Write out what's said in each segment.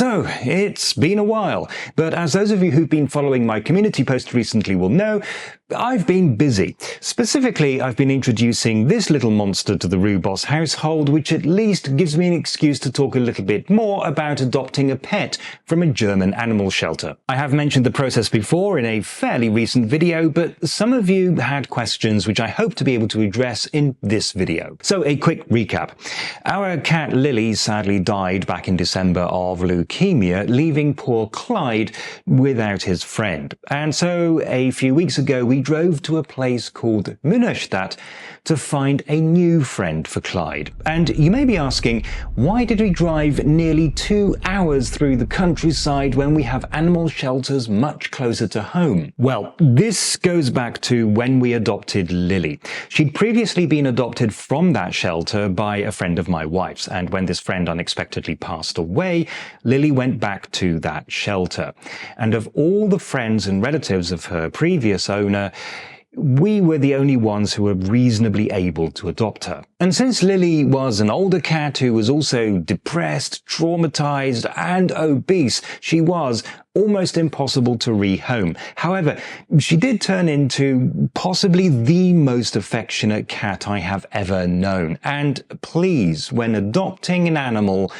So, it's been a while, but as those of you who've been following my community posts recently will know, I've been busy. Specifically, I've been introducing this little monster to the Rewboss household, which at least gives me an excuse to talk a little bit more about adopting a pet from a German animal shelter. I have mentioned the process before in a fairly recent video, but some of you had questions which I hope to be able to address in this video. So a quick recap. Our cat Lilli sadly died back in December of leukemia, leaving poor Clyde without his friend. And so a few weeks ago we drove to a place called Münnerstadt to find a new friend for Clyde. And you may be asking, why did we drive nearly 2 hours through the countryside when we have animal shelters much closer to home? Well, this goes back to when we adopted Lilli. She'd previously been adopted from that shelter by a friend of my wife's, and when this friend unexpectedly passed away, Lilli went back to that shelter. And of all the friends and relatives of her previous owner, we were the only ones who were reasonably able to adopt her. And since Lilli was an older cat who was also depressed, traumatized, and obese, she was almost impossible to rehome. However, she did turn into possibly the most affectionate cat I have ever known. And please, when adopting an animal,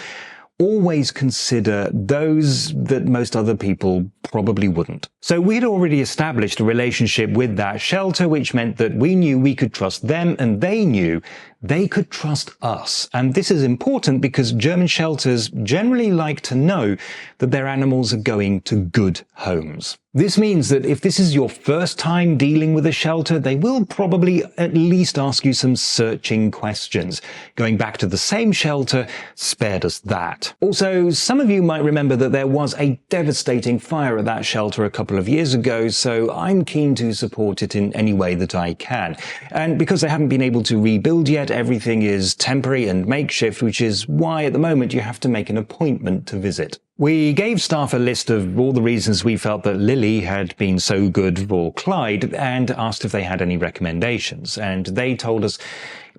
always consider those that most other people probably wouldn't. So we had already established a relationship with that shelter, which meant that we knew we could trust them and they knew they could trust us. And this is important because German shelters generally like to know that their animals are going to good homes. This means that if this is your first time dealing with a shelter, they will probably at least ask you some searching questions. Going back to the same shelter spared us that. Also, some of you might remember that there was a devastating fire at that shelter a couple of years ago, so I'm keen to support it in any way that I can. And because they haven't been able to rebuild yet, everything is temporary and makeshift, which is why at the moment you have to make an appointment to visit. We gave staff a list of all the reasons we felt that Lilli had been so good for Clyde and asked if they had any recommendations. And they told us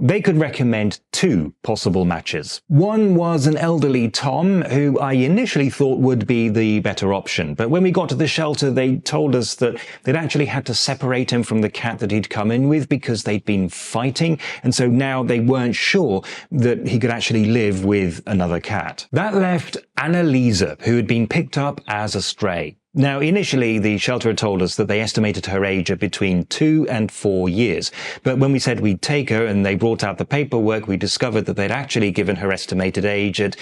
they could recommend 2 possible matches. One was an elderly Tom, who I initially thought would be the better option. But when we got to the shelter, they told us that they'd actually had to separate him from the cat that he'd come in with because they'd been fighting. And so now they weren't sure that he could actually live with another cat. That left Anneliese, who had been picked up as a stray. Now, initially, the shelter had told us that they estimated her age at between 2 and 4 years. But when we said we'd take her and they brought out the paperwork, we discovered that they'd actually given her estimated age at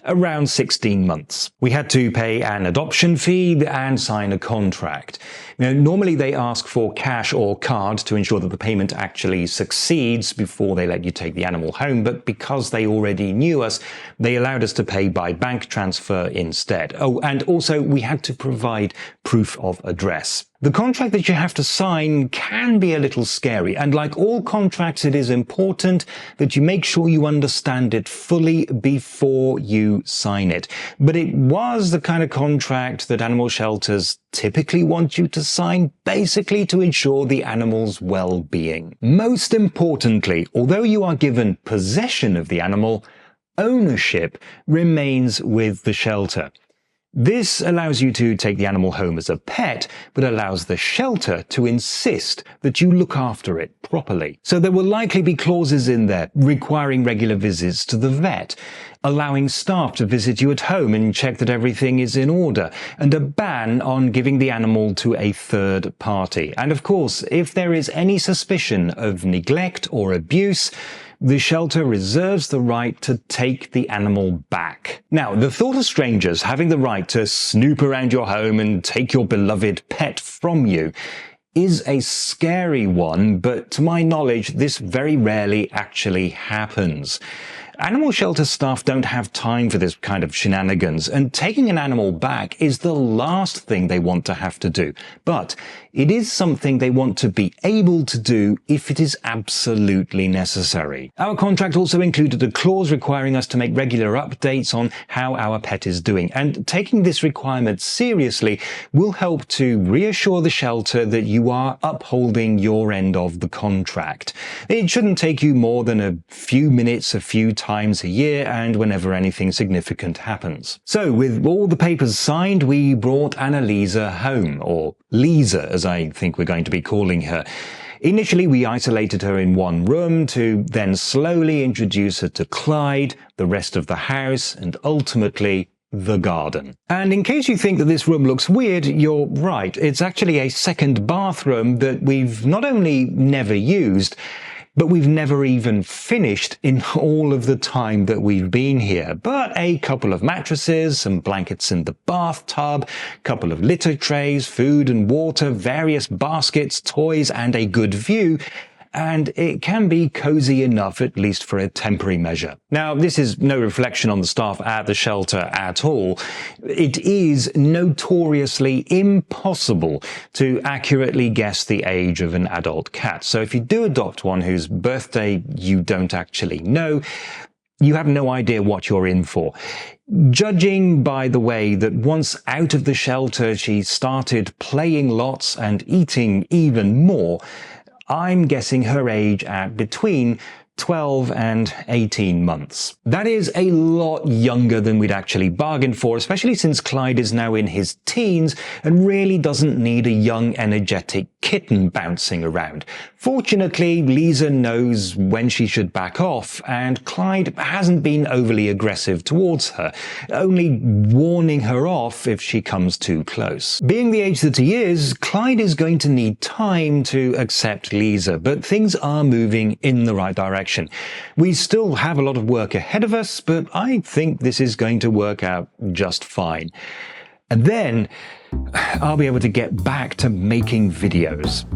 around 16 months. We had to pay an adoption fee and sign a contract. Now, normally they ask for cash or card to ensure that the payment actually succeeds before they let you take the animal home, but because they already knew us, they allowed us to pay by bank transfer instead. Oh, and also we had to provide proof of address. The contract that you have to sign can be a little scary, and like all contracts, it is important that you make sure you understand it fully before you sign it. But it was the kind of contract that animal shelters typically want you to sign, basically to ensure the animal's well-being. Most importantly, although you are given possession of the animal, ownership remains with the shelter. This allows you to take the animal home as a pet, but allows the shelter to insist that you look after it properly. So there will likely be clauses in there requiring regular visits to the vet, allowing staff to visit you at home and check that everything is in order, and a ban on giving the animal to a third party. And of course, if there is any suspicion of neglect or abuse, the shelter reserves the right to take the animal back. Now, the thought of strangers having the right to snoop around your home and take your beloved pet from you is a scary one, but to my knowledge, this very rarely actually happens. Animal shelter staff don't have time for this kind of shenanigans, and taking an animal back is the last thing they want to have to do. But it is something they want to be able to do if it is absolutely necessary. Our contract also included a clause requiring us to make regular updates on how our pet is doing, and taking this requirement seriously will help to reassure the shelter that you are upholding your end of the contract. It shouldn't take you more than a few minutes, a few times times a year and whenever anything significant happens. So with all the papers signed, we brought Anneliese home, or Lisa as I think we're going to be calling her. Initially, we isolated her in one room to then slowly introduce her to Clyde, the rest of the house, and ultimately the garden. And in case you think that this room looks weird, you're right. It's actually a second bathroom that we've not only never used, but we've never even finished in all of the time that we've been here. But a couple of mattresses, some blankets in the bathtub, a couple of litter trays, food and water, various baskets, toys, and a good view. And it can be cozy enough, at least for a temporary measure. Now, this is no reflection on the staff at the shelter at all. It is notoriously impossible to accurately guess the age of an adult cat. So if you do adopt one whose birthday you don't actually know, you have no idea what you're in for. Judging by the way that once out of the shelter she started playing lots and eating even more, I'm guessing her age at between 12 and 18 months. That is a lot younger than we'd actually bargained for, especially since Clyde is now in his teens and really doesn't need a young, energetic kitten bouncing around. Fortunately, Lisa knows when she should back off, and Clyde hasn't been overly aggressive towards her, only warning her off if she comes too close. Being the age that he is, Clyde is going to need time to accept Lisa, but things are moving in the right direction. We still have a lot of work ahead of us, but I think this is going to work out just fine. And then I'll be able to get back to making videos.